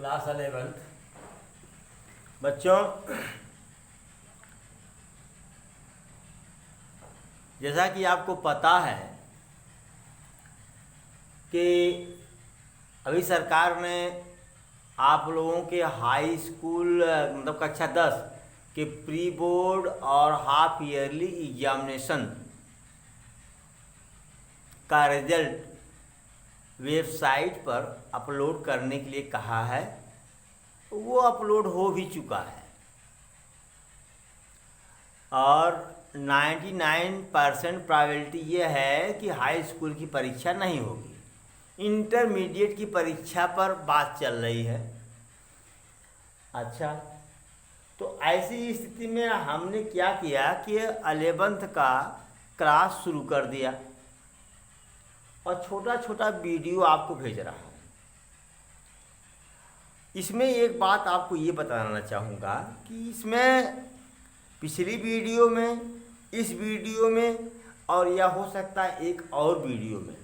Class 11 बच्चों, जैसा कि आपको पता है कि अभी सरकार ने आप लोगों के हाई स्कूल मतलब कक्षा 10 के प्री बोर्ड और हाफ ईयरली एग्जामिनेशन का रिजल्ट वेबसाइट पर अपलोड करने के लिए कहा है। वो अपलोड हो भी चुका है और 99% प्रोबेबिलिटी ये है कि हाई स्कूल की परीक्षा नहीं होगी। इंटरमीडिएट की परीक्षा पर बात चल रही है। अच्छा, तो ऐसी स्थिति में हमने क्या किया कि 11th का क्लास शुरू कर दिया और छोटा छोटा वीडियो आपको भेज रहा हूँ। इसमें एक बात आपको ये बताना चाहूँगा कि इसमें पिछली वीडियो में, इस वीडियो में और या हो सकता है एक और वीडियो में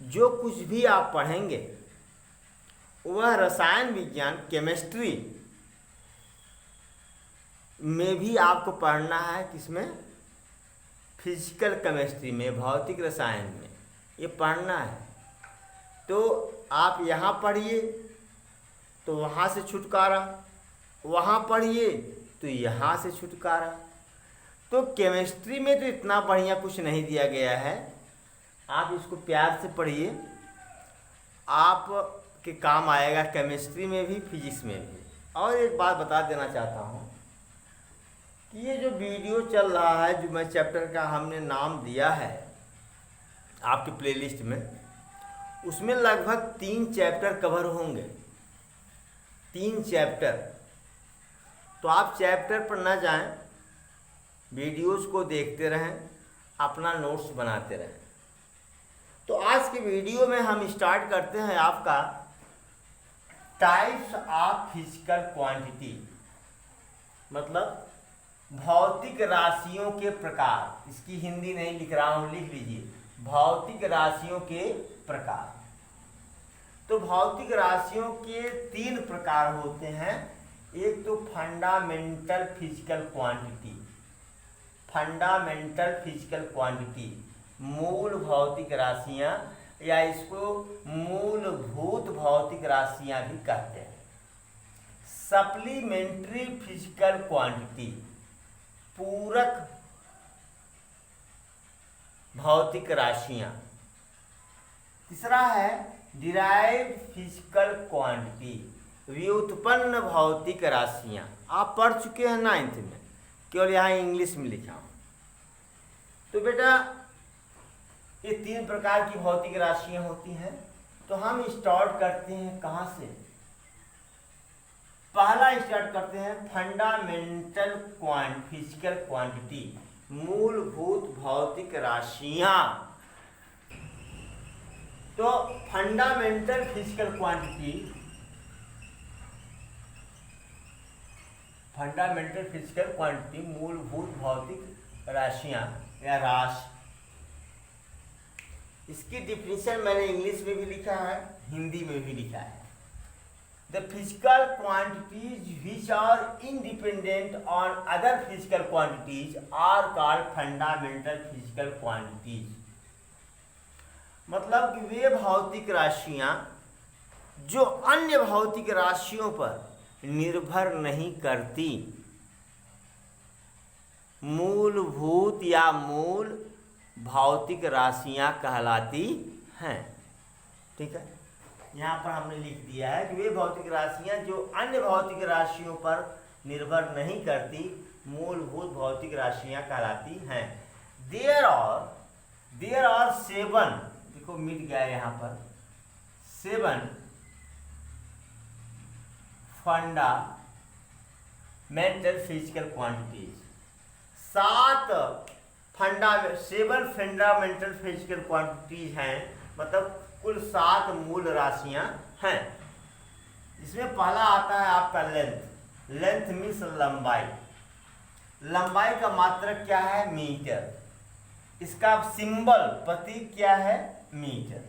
जो कुछ भी आप पढ़ेंगे वह रसायन विज्ञान केमिस्ट्री में भी आपको पढ़ना है। किसमें? फिजिकल केमिस्ट्री में, भौतिक रसायन में ये पढ़ना है। तो आप यहाँ पढ़िए तो वहाँ से छुटकारा, वहाँ पढ़िए तो यहाँ से छुटकारा। तो केमिस्ट्री में तो इतना बढ़िया कुछ नहीं दिया गया है, आप इसको प्यार से पढ़िए, आप के काम आएगा केमिस्ट्री में भी, फिजिक्स में भी। और एक बात बता देना चाहता हूँ कि ये जो वीडियो चल रहा है, जो मैं चैप्टर का हमने नाम दिया है आपके प्लेलिस्ट में, उसमें लगभग 3 चैप्टर कवर होंगे। 3 चैप्टर। तो आप चैप्टर पर ना जाएं, वीडियोस को देखते रहें, अपना नोट्स बनाते रहें। तो आज के वीडियो में हम स्टार्ट करते हैं आपका टाइप्स ऑफ फिजिकल क्वांटिटी, मतलब भौतिक राशियों के प्रकार। इसकी हिंदी नहीं लिख रहा हूँ, लिख लीजिए, भौतिक राशियों के प्रकार। तो भौतिक राशियों के 3 प्रकार होते हैं। एक तो fundamental physical quantity, fundamental physical quantity, मूल भौतिक राशियां, या इसको मूलभूत भौतिक राशियां भी कहते हैं। सप्लीमेंट्री फिजिकल क्वांटिटी, पूरक भौतिक राशियां। तीसरा है डिराइव्ड फिजिकल क्वांटिटी, व्युत्पन्न भौतिक राशियां। आप पढ़ चुके हैं 9th में, केवल यहाँ इंग्लिश में लिखा हूं। तो बेटा ये 3 प्रकार की भौतिक राशियां होती हैं। तो हम स्टार्ट करते हैं कहाँ से? पहला स्टार्ट करते हैं फंडामेंटल फिजिकल क्वांटिटी, मूलभूत भौतिक राशियां। तो fundamental physical quantity, fundamental physical quantity मूलभूत भौतिक राशियां या राशि। इसकी डिफिनीशन मैंने इंग्लिश में भी लिखा है, हिंदी में भी लिखा है। The physical quantities which are independent on other physical quantities are called fundamental physical quantities. मतलब कि वे भौतिक राशियां जो अन्य भौतिक राशियों पर निर्भर नहीं करती, मूलभूत या मूल भौतिक राशियां कहलाती हैं। ठीक है, यहाँ पर हमने लिख दिया है कि वे भौतिक राशियां जो अन्य भौतिक राशियों पर निर्भर नहीं करती, मूलभूत भौतिक राशियां कहलाती हैं। देयर आर 7, देखो मिट गया यहाँ पर, 7 fundamental physical quantities. 7 fundamental physical quantities हैं, मतलब कुल 7 मूल राशियां हैं। इसमें पहला आता है आपका लेंथ। लेंथ मीन्स लंबाई। लंबाई का मात्रक क्या है? मीटर। इसका सिंबल, प्रतीक क्या है? मीटर।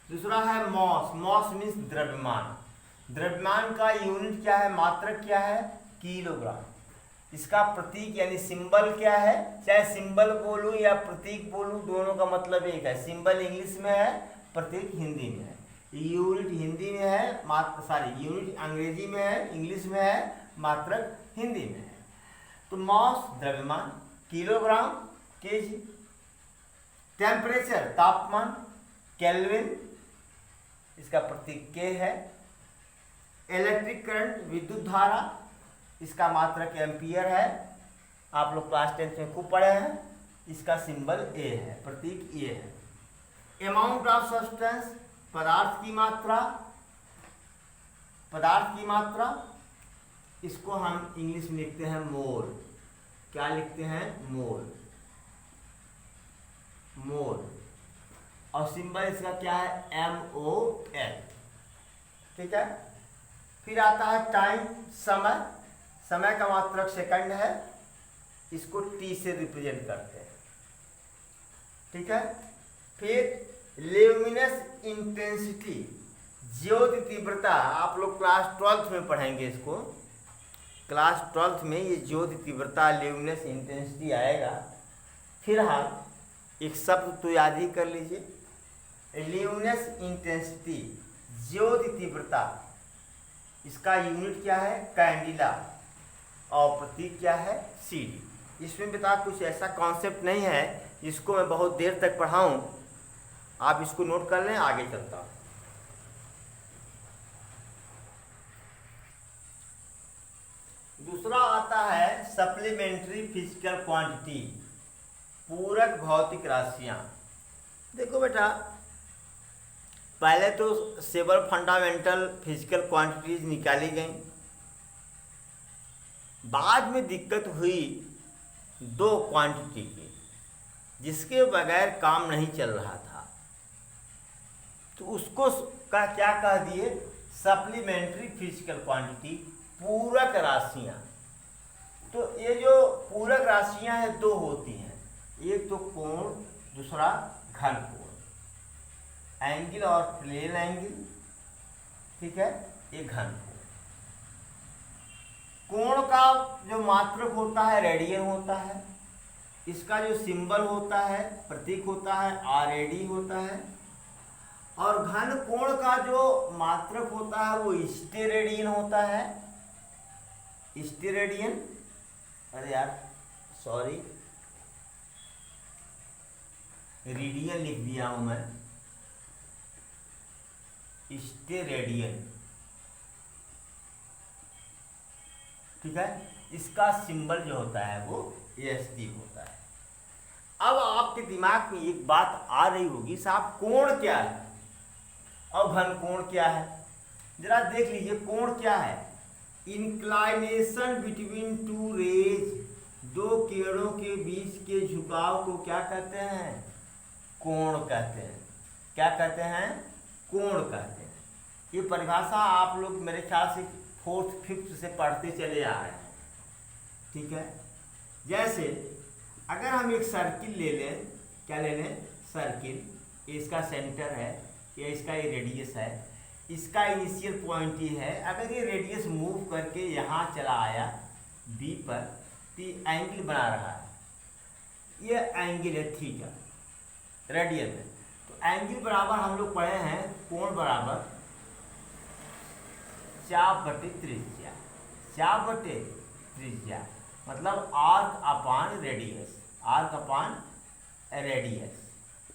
दूसरा है मॉस। मॉस मीन्स द्रव्यमान। द्रव्यमान का यूनिट क्या है, मात्रक क्या है, किलोग्राम। इसका प्रतीक यानी सिंबल क्या है, चाहे सिंबल बोलूं या प्रतीक बोलूं दोनों का मतलब एक है। सिंबल इंग्लिश में है, प्रतीक हिंदी में है। यूनिट हिंदी में है, यूनिट अंग्रेजी में है, इंग्लिश में है, मात्रक हिंदी में है। तो मास द्रव्यमान, किलोग्राम केजी, टेम्परेचर तापमान, केल्विन, इसका प्रतीक के है। इलेक्ट्रिक करंट विद्युत धारा, इसका मात्रक एम्पियर है। आप लोग क्लास 10 में खूब पढ़े हैं। इसका सिंबल ए है, प्रतीक ए है। अमाउंट ऑफ सब्सटेंस, पदार्थ की मात्रा, पदार्थ की मात्रा, इसको हम इंग्लिश में लिखते हैं मोल। क्या लिखते हैं, मोल, मोल। और सिंबल इसका क्या है, MOL, ठीक है। फिर आता है टाइम, समय, समय का मात्रक सेकंड है, इसको T से रिप्रेजेंट करते हैं, ठीक है। फिर ल्यूमिनस इंटेंसिटी, ज्योति तीव्रता, आप लोग क्लास 12th में पढ़ेंगे इसको। क्लास 12th में ये ज्योति तीव्रता, ल्यूमिनस इंटेंसिटी आएगा। फिलहाल एक शब्द तो याद ही कर लीजिए, ल्यूमिनस इंटेंसिटी, ज्योति तीव्रता, इसका यूनिट क्या है, कैंडिला, और प्रतीक क्या है, CD। इसमें बता कुछ ऐसा कॉन्सेप्ट नहीं है जिसको मैं बहुत देर तक पढ़ाऊं, आप इसको नोट कर लें, आगे चलता हूं। दूसरा आता है सप्लीमेंट्री फिजिकल क्वांटिटी, पूरक भौतिक राशियां। देखो बेटा, पहले तो सेवरल फंडामेंटल फिजिकल क्वांटिटीज निकाली गई, बाद में दिक्कत हुई दो क्वांटिटी की, जिसके बगैर काम नहीं चल रहा था, तो उसको का क्या कह दिए, सप्लीमेंट्री फिजिकल क्वांटिटी, पूरक राशियां। तो ये जो पूरक राशियां हैं दो होती हैं, एक तो कोण, दूसरा घन कोण, एंगल और प्लेन एंगल, ठीक है, एक घन कोण। कोण का जो मात्रक होता है रेडियन होता है, इसका जो सिंबल होता है, प्रतीक होता है, RAD होता है। और घन कोण का जो मात्रक होता है वो स्टेरेडियन होता है, स्टेरेडियन, अरे यार सॉरी, रेडियन लिख दिया हूं मैं, स्टेरेडियन, ठीक है। इसका सिंबल जो होता है वो ASD होता है। अब आपके दिमाग में एक बात आ रही होगी, साहब कोण क्या है और घन कोण क्या है, जरा देख लीजिए। कोण क्या है, इंक्लाइनेशन बिटवीन टू रेज, दो किरणों के बीच के झुकाव को क्या कहते हैं, कोण कहते हैं। क्या कहते हैं, कोण कहते हैं। ये परिभाषा आप लोग मेरे ख्याल से 4th 5th से पढ़ते चले आ रहे हैं, ठीक है। जैसे अगर हम एक सर्किल ले लें, क्या ले लें, सर्किल, ये इसका सेंटर है, या इसका ये रेडियस है, इसका इनिशियल पॉइंट ये है। अगर ये रेडियस मूव करके यहाँ चला आया B पर, तो एंगल बना रहा है, ये एंगल है थीटा, रेडियन है। तो एंगल बराबर हम लोग पढ़े हैं, कोण बराबर चाप बटे त्रिज्या, चाप बटे त्रिज्या, मतलब आर्क अपान रेडियस, आर्क अपान रेडियस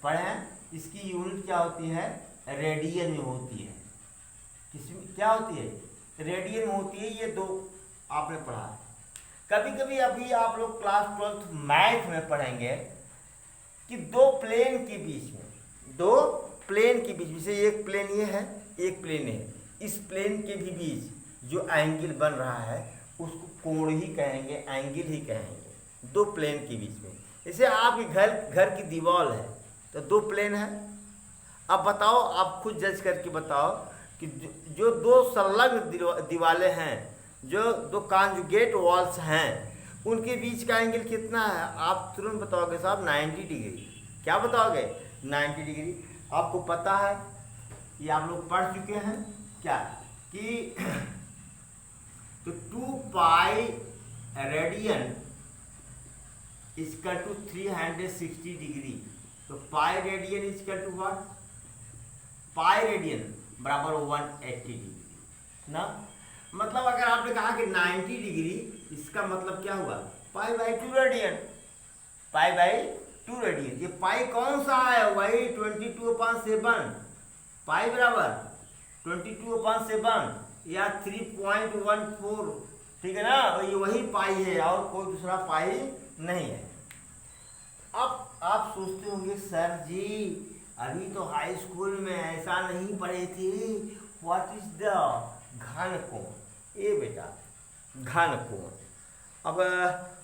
पढ़े हैं। इसकी यूनिट क्या होती है, रेडियन में होती है। किसमें क्या होती है, रेडियन में होती है। ये दो आपने पढ़ा है। कभी कभी अभी आप लोग क्लास 12th मैथ में पढ़ेंगे कि दो प्लेन के बीच में, दो प्लेन के बीच में से एक प्लेन ये है, एक प्लेन है, इस प्लेन के भी बीच जो एंगल बन रहा है उसको कोण ही कहेंगे, एंगल ही कहेंगे, दो प्लेन के बीच में। जैसे आपके घर की दीवार है तो दो प्लेन है। अब बताओ, आप खुद जज करके बताओ कि जो दो संलग्न दीवारें हैं, जो दो कॉन्जुगेट वॉल्स हैं, उनके बीच का एंगल कितना है। आप तुरंत बताओगे साहब 90 डिग्री। क्या बताओगे, 90 डिग्री। आपको पता है, ये आप लोग पढ़ चुके हैं क्या, कि रेडियन इक्वल टू 360 डिग्री, तो pi radian equal to what, pi radian बराबर 180 डिग्री ना। मतलब अगर आपने कहा कि 90 डिग्री, इसका मतलब क्या हुआ, pi by 2 radian, pi by 2 radian. ये पाई कौन सा है, वही 22/7, पाई बराबर 22/7 या 3.14, ठीक है ना, ये वही पाई है और कोई दूसरा पाई नहीं है। अब आप सोचते होंगे सर जी अभी तो हाई स्कूल में ऐसा नहीं पढ़े थे, व्हाट इज द घन कोण। ये बेटा घन कोण, अब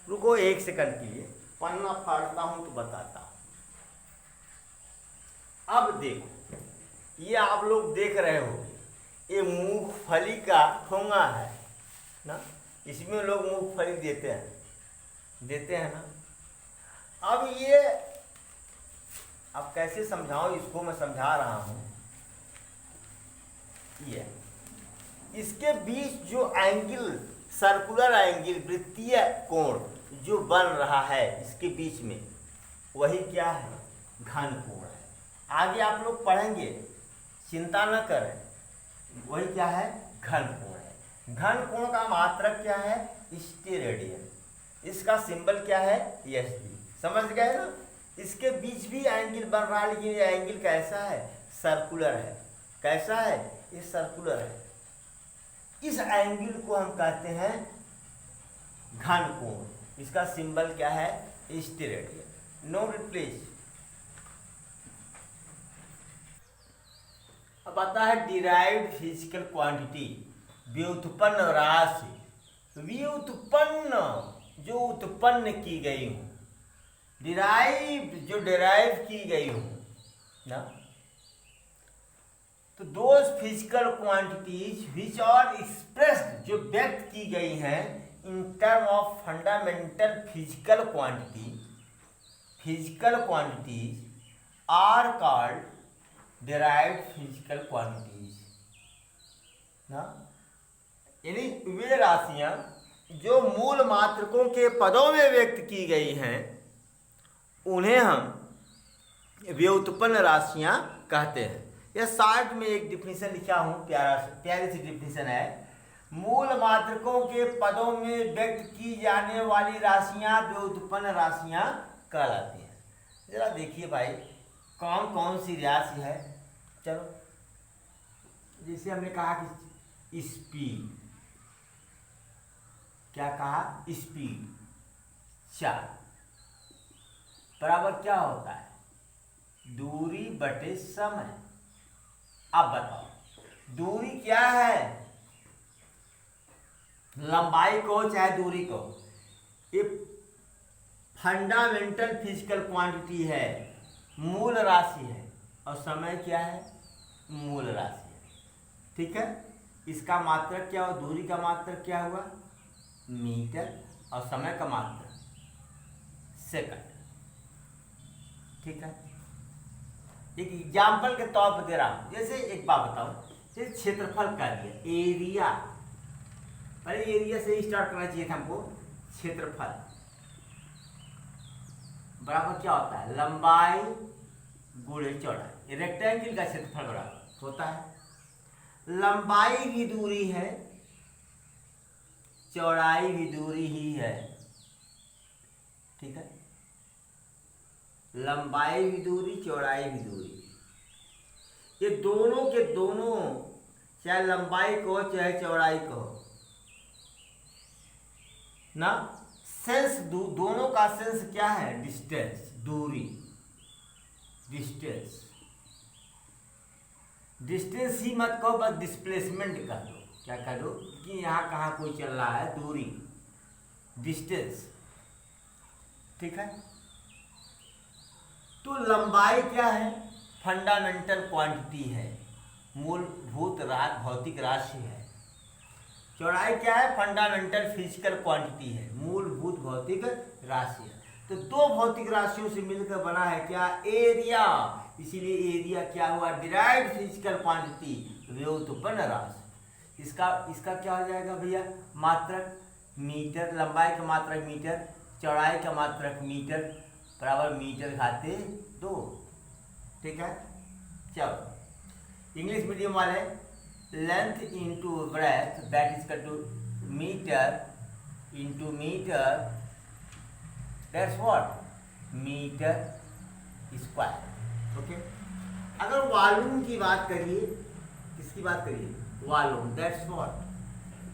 रुको 1 सेकंड के लिए, पन्ना फाड़ता हूं तो बताता हूं। अब देखो, ये आप लोग देख रहे हो, ये मूंगफली का ठोंगा है ना, इसमें लोग मूंगफली देते हैं ना। अब ये, अब कैसे समझाऊं इसको, मैं समझा रहा हूं। ये इसके बीच जो एंगल, सर्कुलर एंगल, वृत्तीय कोण जो बन रहा है इसके बीच में, वही क्या है, घन कोण है। आगे आप लोग पढ़ेंगे, चिंता न करें, वही क्या है, घन कोण है। घन कोण का मात्रक क्या है, स्टेरेडियन, इसका सिंबल क्या है, एसडी, समझ गए ना। इसके बीच भी एंगल बन रहा है, लेकिन ये एंगल कैसा है, सर्कुलर है। कैसा है, ये सर्कुलर है। इस एंगल को हम कहते हैं घन कोण, इसका सिंबल क्या है, स्टेरेडियन। Note it please. अब आता है डिराइव्ड फिजिकल क्वांटिटी, व्युत्पन्न राशि। व्युत्पन्न, जो उत्पन्न की गई हो, डिराइव, जो डिराइव की गई हो ना, तो those physical quantities which are expressed, जो व्यक्त की गई हैं in term of fundamental physical quantity, physical quantities are called derived physical quantities ना। यानी वे राशियां जो मूल मात्रकों के पदों में व्यक्त की गई हैं, उन्हें हम व्युत्पन्न राशियां कहते हैं। यह शार्ट में एक डिफिनीशन लिखा हूं, प्यारी सी डिफिनीशन है। मूल मात्रकों के पदों में व्यक्त की जाने वाली राशियां व्युत्पन्न राशियां कहलाती हैं। जरा देखिए भाई, कौन कौन सी राशि है। चलो, जैसे हमने कहा कि स्पीड, क्या कहा, स्पीड 4 बराबर क्या होता है, दूरी बटे समय। अब बताओ दूरी क्या है, लंबाई को चाहे दूरी को, ये फंडामेंटल फिजिकल क्वांटिटी है, मूल राशि है, और समय क्या है, मूल राशि है। ठीक है, इसका मात्रक क्या हुआ, दूरी का मात्रक क्या हुआ, मीटर, और समय का मात्रक सेकंड। ठीक है, एक एग्जाम्पल के तौर पर दे रहा हूं। जैसे एक बात बताओ, जैसे क्षेत्रफल का दिया, एरिया, पहले एरिया से स्टार्ट करना चाहिए था हमको। क्षेत्रफल बराबर क्या होता है, लंबाई गुणे चौड़ाई। रेक्टेंगल का क्षेत्रफल बराबर होता है, लंबाई भी दूरी है, चौड़ाई भी दूरी ही है। ठीक है, लंबाई भी दूरी, चौड़ाई भी दूरी, ये दोनों के दोनों, चाहे लंबाई को चाहे चौड़ाई को ना, सेंस दोनों का सेंस क्या है, डिस्टेंस, दूरी, डिस्टेंस। डिस्टेंस ही मत कहो, बस डिस्प्लेसमेंट कर दो। क्या कर दो कि यहाँ कहाँ कोई चल रहा है, दूरी, डिस्टेंस। ठीक है, तो लंबाई क्या है, फंडामेंटल क्वांटिटी है, मूलभूत भौतिक राशि है। चौड़ाई क्या है, फंडामेंटल फिजिकल क्वांटिटी है, मूलभूत भौतिक राशि है। तो दो भौतिक राशियों से मिलकर बना है क्या, एरिया। इसीलिए एरिया क्या हुआ, डिराइव्ड फिजिकल क्वांटिटी, व्युत्पन्न राशि। इसका क्या हो जाएगा भैया, मात्रक मीटर, लंबाई का मात्रक मीटर, चौड़ाई का मात्रक मीटर बराबर मीटर घाते 2। ठीक है। चलो इंग्लिश मीडियम वाले, length into breadth that is equal to metre into metre, that's what metre square. Okay. अगर वॉल्यूम की बात करिए, किसकी बात करिए, volume, that's what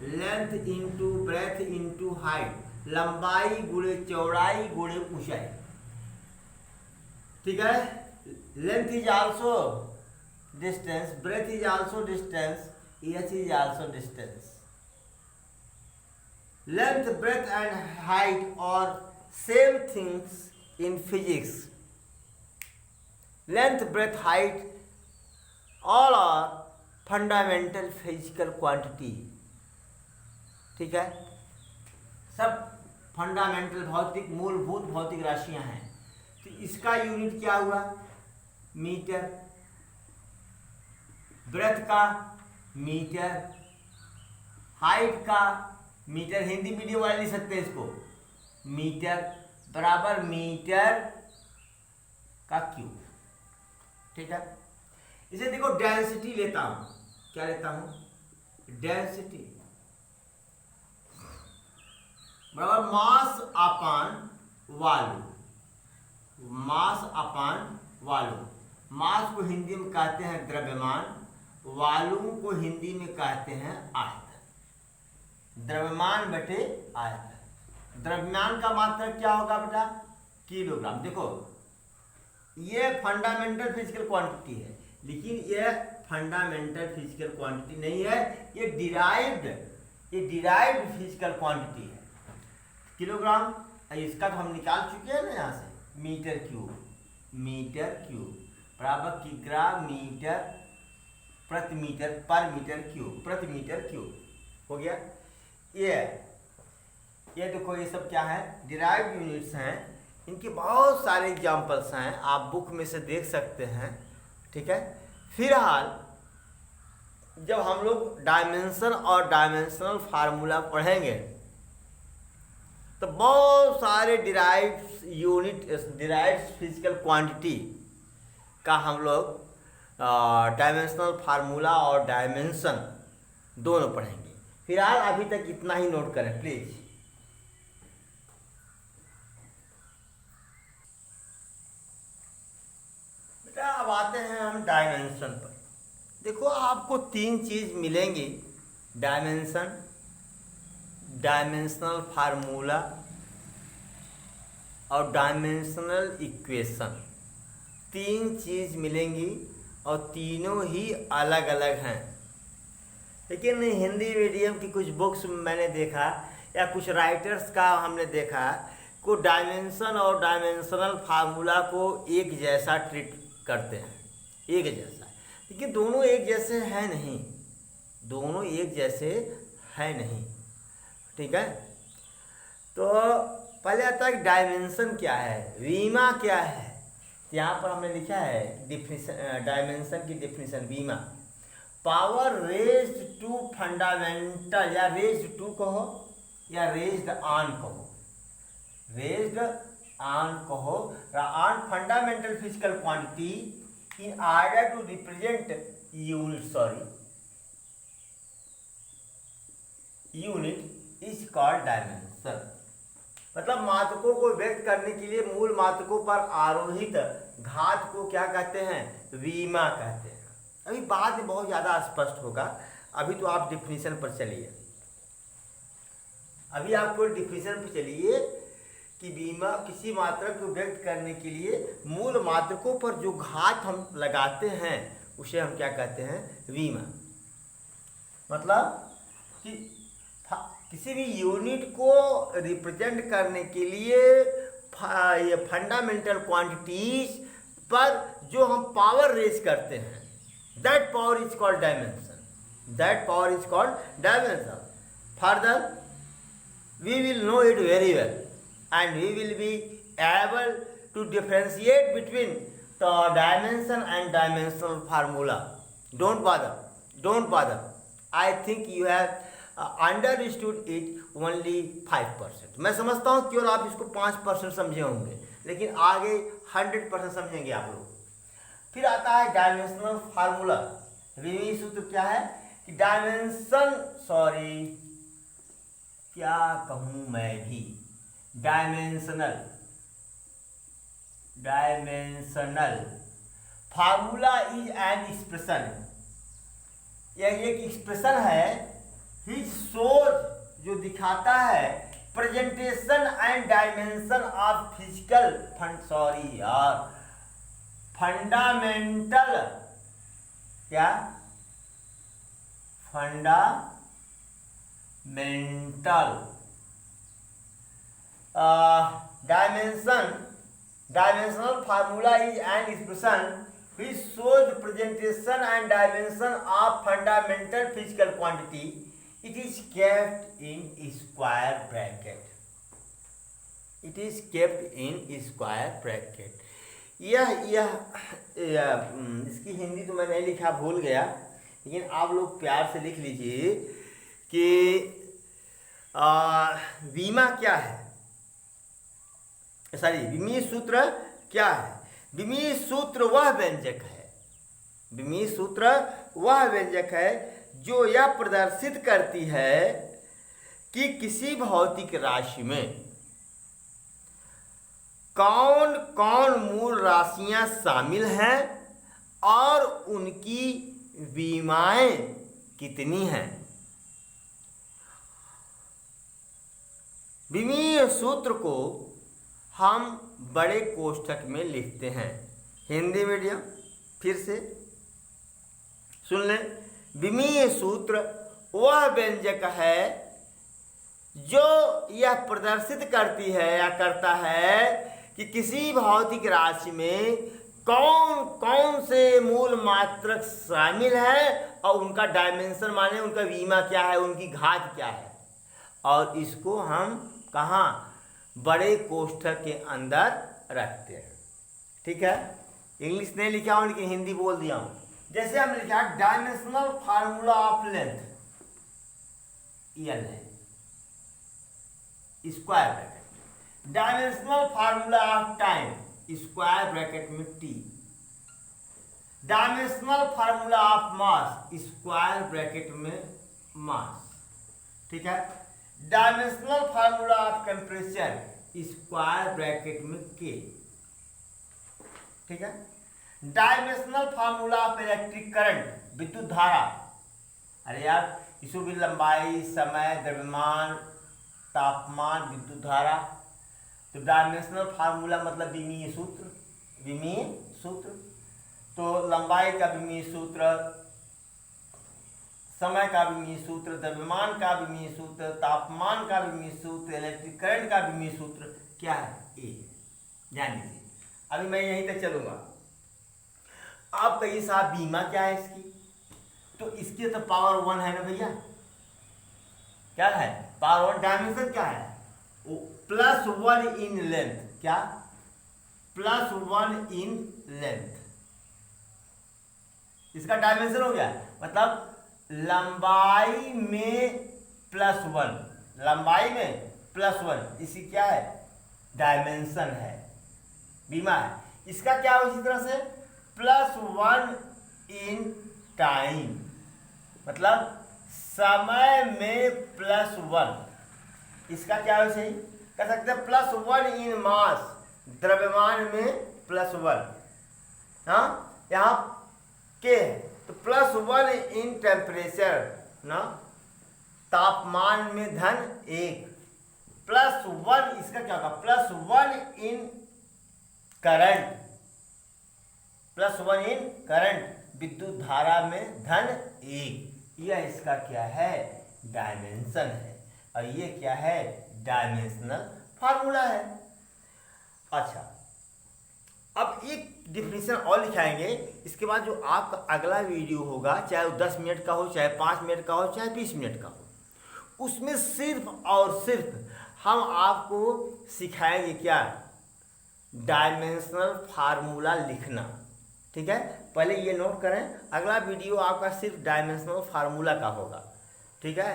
length into breadth into height, लंबाई गुणे चौड़ाई गुणे ऊंचाई। ठीक है। Length is also distance, breadth is also distance, H is also distance. Length, breadth and height और same things in physics. Length, breadth, height all are fundamental physical quantity। ठीक है। सब फंडामेंटल भौतिक, मूलभूत भौतिक राशियां हैं। तो इसका यूनिट क्या हुआ, मीटर, ब्रेथ का मीटर, हाइट का मीटर, हिंदी मीडियम वाले लिख सकते हैं इसको, मीटर बराबर मीटर का क्यूब। ठीक है। इसे देखो डेंसिटी लेता हूं, क्या लेता हूं, डेंसिटी बराबर मास अपान वॉल्यूम, मास अपान वॉल्यूम। मास को हिंदी में कहते हैं द्रव्यमान, वॉल्यूम को हिंदी में कहते हैं आयतन। द्रव्यमान बटे आयतन। द्रव्यमान का मात्रक क्या होगा बेटा, किलोग्राम। देखो ये फंडामेंटल फिजिकल क्वांटिटी है, लेकिन यह फंडामेंटल फिजिकल क्वांटिटी नहीं है, ये डिराइव्ड फिजिकल क्वांटिटी है, किलोग्राम। इसका तो हम निकाल चुके हैं ना यहाँ से, मीटर क्यूब बराबर किग्रा मीटर प्रति मीटर पर मीटर क्यूब, प्रति मीटर क्यूब हो गया। ये देखो ये सब क्या है, डिराइव्ड यूनिट्स हैं। इनके बहुत सारे एग्जाम्पल्स हैं, आप बुक में से देख सकते हैं। ठीक है। फिलहाल जब हम लोग डायमेंशन और डायमेंशनल फार्मूला पढ़ेंगे तो बहुत सारे derived unit, derived physical quantity का हम लोग डायमेंशनल फार्मूला और डायमेंशन दोनों पढ़ेंगे। फिलहाल अभी तक इतना ही नोट करें प्लीज। बेटा अब आते हैं हम डायमेंशन पर। देखो आपको 3 चीज मिलेंगी, डायमेंशन, डायमेंशनल फार्मूला और डायमेंशनल इक्वेशन। 3 चीज मिलेंगी और तीनों ही अलग अलग हैं। लेकिन हिंदी मीडियम की कुछ बुक्स में मैंने देखा या कुछ राइटर्स का हमने देखा को डायमेंशन और डायमेंशनल फार्मूला को एक जैसा ट्रीट करते हैं, एक जैसा। लेकिन दोनों एक जैसे हैं नहीं, दोनों एक जैसे हैं नहीं। ठीक है। तो पहले आता है डायमेंशन क्या है, वीमा क्या है। यहाँ पर हमने लिखा है डिफिनेशन, डायमेंशन की डिफिनेशन, वीमा पावर रेज्ड टू फंडामेंटल, या रेज्ड टू कहो या रेज्ड ऑन कहो, रेज्ड ऑन कहो, on fundamental physical quantity in order to represent unit is called dimension. मतलब मात्रकों को व्यक्त करने के लिए मूल मात्रकों पर आरोहित घात को क्या कहते हैं, वीमा कहते हैं। अभी बाद में बहुत ज़्यादा स्पष्ट होगा, अभी तो आप डिफिनीशन पर चलिए। अभी आपको डिफिनीशन पर चलिए कि वीमा किसी मात्रक को व्यक्त करने के लिए मूल मात्रकों पर जो घात हम लगाते हैं उसे हम क्या कहते हैं, वीमा। मतलब कि किसी भी यूनिट को रिप्रेजेंट करने के लिए ये फंडामेंटल क्वांटिटीज पर जो हम पावर रेज करते हैं, that power is called dimension, that power is called dimension. Further we will know it very well and we will be able to differentiate between the dimension and dimensional formula. Don't bother. I think you have understood it only 5%। मैं समझता हूँ केवल आप इसको 5% समझे होंगे, लेकिन आगे 100% समझेंगे आप लोग। फिर आता है डायमेंशनल फार्मूला। विमीय सूत्र क्या है कि डायमेंशन, सॉरी क्या कहूँ मैं भी, dimensional formula is an expression. यह एक एक्सप्रेशन है विच शोज, जो दिखाता है presentation and dimension of physical fundamental, क्या fundamental dimensional formula is an expression which shows presentation and dimension of fundamental physical quantity. It is kept in square bracket. It is kept in square bracket. यह इसकी हिंदी तो मैं नहीं लिखा, भूल गया, लेकिन आप लोग प्यार से लिख लीजिए कि बीमा क्या है, सॉरी विमीय सूत्र क्या है। विमीय सूत्र वह व्यंजक है, विमीय सूत्र वह व्यंजक है जो यह प्रदर्शित करती है कि किसी भौतिक राशि में कौन कौन मूल राशियां शामिल हैं और उनकी विमाएं कितनी हैं। विमीय सूत्र को हम बड़े कोष्ठक में लिखते हैं। हिंदी मीडियम फिर से सुन लें। विमीय सूत्र वह व्यंजक है जो यह प्रदर्शित करती है या करता है कि किसी भौतिक राशि में कौन कौन से मूल मात्रक शामिल है और उनका डायमेंशन माने उनका विमा क्या है, उनकी घात क्या है, और इसको हम कहाँ, बड़े कोष्ठक के अंदर रखते हैं। ठीक है, इंग्लिश नहीं लिखा हूं लेकिन हिंदी बोल दिया हूं। जैसे हमने लिखा dimensional formula of length, L है square bracket, dimensional formula of time square bracket में T, dimensional formula of mass square bracket में मास। ठीक है, dimensional formula of temperature square bracket में के। ठीक है, dimensional formula of electric current विद्युत धारा, अरे यार इसको भी लंबाई, समय, द्रव्यमान, तापमान, विद्युत धारा। तो डायमेंशनल फार्मूला मतलब विमीय सूत्र, विमीय सूत्र। तो लंबाई का विमीय सूत्र, समय का विमीय सूत्र, द्रव्यमान का विमीय सूत्र, तापमान का विमीय सूत्र, इलेक्ट्रिक करंट का विमीय सूत्र क्या है, ए। ध्यान दीजिए, अभी मैं यहीं तक चलूंगा। आप कहिए साहब बीमा क्या है इसकी, तो इसकी तो पावर 1 है ना भैया, क्या है पावर 1। डायमेंशन क्या है, वो +1 इन लेंथ, क्या +1 इन लेंथ, इसका डायमेंशन हो गया। मतलब लंबाई में +1, लंबाई में +1, इसी क्या है डायमेंशन है, बीमा है। इसका क्या हो इसी तरह से +1 इन टाइम, मतलब समय में +1, इसका क्या हो सही कह सकते हैं +1 इन मास, द्रव्यमान में +1, हाँ यहाँ के है तो +1 इन टेम्परेचर ना, तापमान में (1), +1 इसका क्या होगा +1 इन करंट, +1 इन करंट विद्युत धारा में (1), यह इसका क्या है डायमेंशन है, और ये क्या है डायमेंशनल फार्मूला है। अच्छा, अब एक डिफिनीशन और लिखाएंगे, इसके बाद जो आपका अगला वीडियो होगा, चाहे वो 10 मिनट का हो, चाहे 5 मिनट का हो, चाहे 20 मिनट का हो, उसमें सिर्फ और सिर्फ हम आपको सिखाएंगे क्या, डायमेंशनल फार्मूला लिखना। ठीक है, पहले ये नोट करें, अगला वीडियो आपका सिर्फ डायमेंशनल फार्मूला का होगा। ठीक है,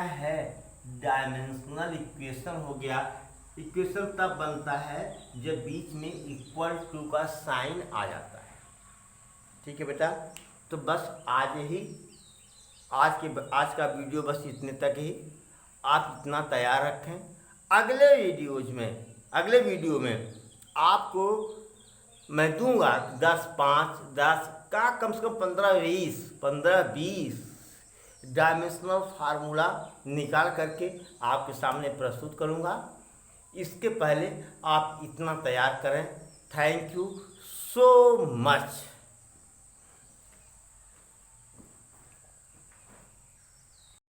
है डायमेंशनल इक्वेशन हो गया। इक्वेशन तब बनता है जब बीच में इक्वल टू का साइन आ जाता है। ठीक है बेटा, तो बस आज का वीडियो बस इतने तक ही। आप इतना तैयार रखें। अगले वीडियो में आपको मैं दूंगा 10 5 10 का कम से कम 15 20 डायमेंशनल फार्मूला निकाल करके आपके सामने प्रस्तुत करूंगा। इसके पहले आप इतना तैयार करें। Thank you so much.